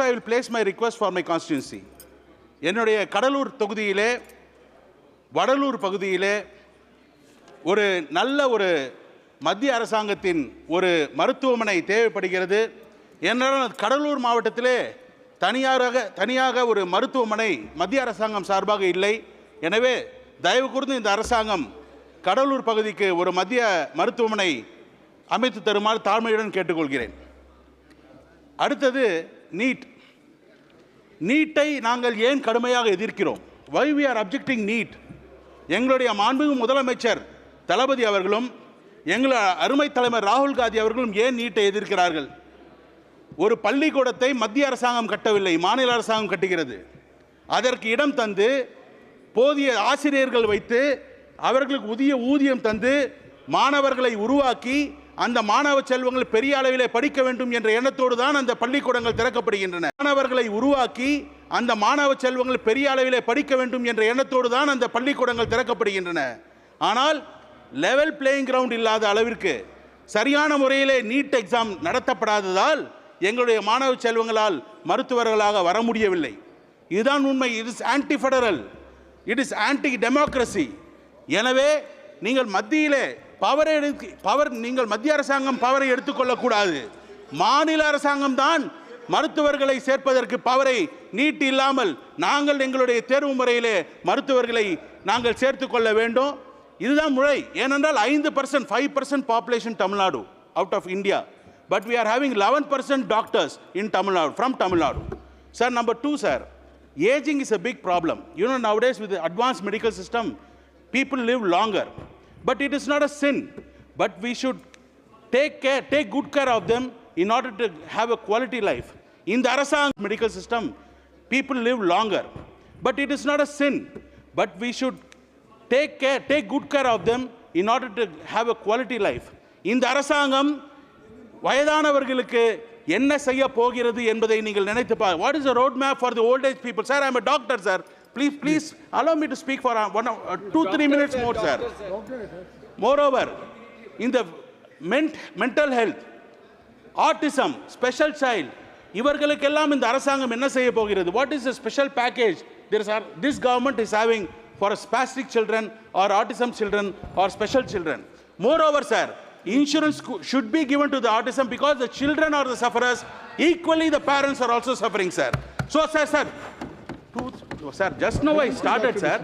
I will place my request for my constituency. என்னுடைய கடலூர் தொகுதியிலே வடலூர் பகுதியிலே ஒரு நல்ல ஒரு மத்திய அரசாங்கத்தின் ஒரு மருத்துவமனை தேவைப்படுகிறது. ஏனென்றால் கடலூர் மாவட்டத்திலே தனியாக ஒரு மருத்துவமனை மத்திய அரசாங்கம் சார்பாக இல்லை. எனவே தயவு கூர்ந்து இந்த அரசாங்கம் கடலூர் பகுதிக்கு ஒரு மத்திய மருத்துவமனை அமைத்து தருமாறு தாழ்மையுடன் கேட்டுக்கொள்கிறேன். அடுத்தது நீட்டை நாங்கள் ஏன் கடுமையாக எதிர்க்கிறோம்? why we are objecting NEET? எங்களுடைய மாண்புமிகு முதலமைச்சர் தளபதி அவர்களும் எங்கள் அருமை தலைவர் ராகுல் காந்தி அவர்களும் ஏன் நீட்டை எதிர்க்கிறார்கள்? ஒரு பள்ளிக்கூடத்தை மத்திய அரசாங்கம் கட்டவில்லை, மாநில அரசாங்கம் கட்டுகிறது. அதற்கு இடம் தந்து போதிய ஆசிரியர்கள் வைத்து அவர்களுக்கு உரிய ஊதியம் தந்து மாணவர்களை உருவாக்கி அந்த மாணவ செல்வங்கள் பெரிய அளவிலே படிக்க வேண்டும் என்ற எண்ணத்தோடு தான் அந்த பள்ளிக்கூடங்கள் திறக்கப்படுகின்றன. மாணவர்களை உருவாக்கி அந்த மாணவ செல்வங்கள் பெரிய அளவிலே படிக்க வேண்டும் என்ற எண்ணத்தோடு தான் அந்த பள்ளிக்கூடங்கள் திறக்கப்படுகின்றன. ஆனால் லெவல் பிளேயிங் கிரவுண்ட் இல்லாத அளவிற்கு சரியான முறையிலே நீட் எக்ஸாம் நடத்தப்படாததால் எங்களுடைய மாணவ செல்வங்களால் மருத்துவர்களாக வர முடியவில்லை. இதுதான் உண்மை. It is anti federal, it is anti democracy. எனவே நீங்கள் மத்தியிலே நீங்கள் மத்திய அரசாங்கம் பவரை எடுத்துக்கொள்ளக்கூடாது. மாநில அரசாங்கம் தான் மருத்துவர்களை சேர்ப்பதற்கு பவரை நீட் இல்லாமல் நாங்கள் எங்களுடைய தேர்வு முறையிலே மருத்துவர்களை நாங்கள் சேர்த்துக்கொள்ள வேண்டும். இதுதான் முறை. ஏனென்றால் 5% population Tamil Nadu out of India, but we are having 11% doctors in Tamil Nadu, from Tamil Nadu. Sir, number 2, sir, aging is a big problem. You know, nowadays with the advanced medical system, people live longer. But it is not a sin. But we should take good care of them in order to have a quality life. In the Arasang medical system, people live longer. But it is not a sin. But we should take good care of them in order to have a quality life. In the Arasangam, வயதானவர்களுக்கு என்ன செய்ய போகிறது என்பதை நீங்கள் நினைத்து பாருங்கள். What is the road map for the old age people? Sir, I am a doctor, sir. Please allow me to speak for 2-3 minutes more, sir. Moreover, in the mental health, autism, special child, இவர்களுக்கெல்லாம் இந்த அரசாங்கம் என்ன செய்ய போகிறது? What is the special package this government is having for spastic children or autism children or special children? Moreover, sir, insurance should be given to the autism because the children are the sufferers. Equally, the parents are also suffering, sir. So, sir, just now I started, sir.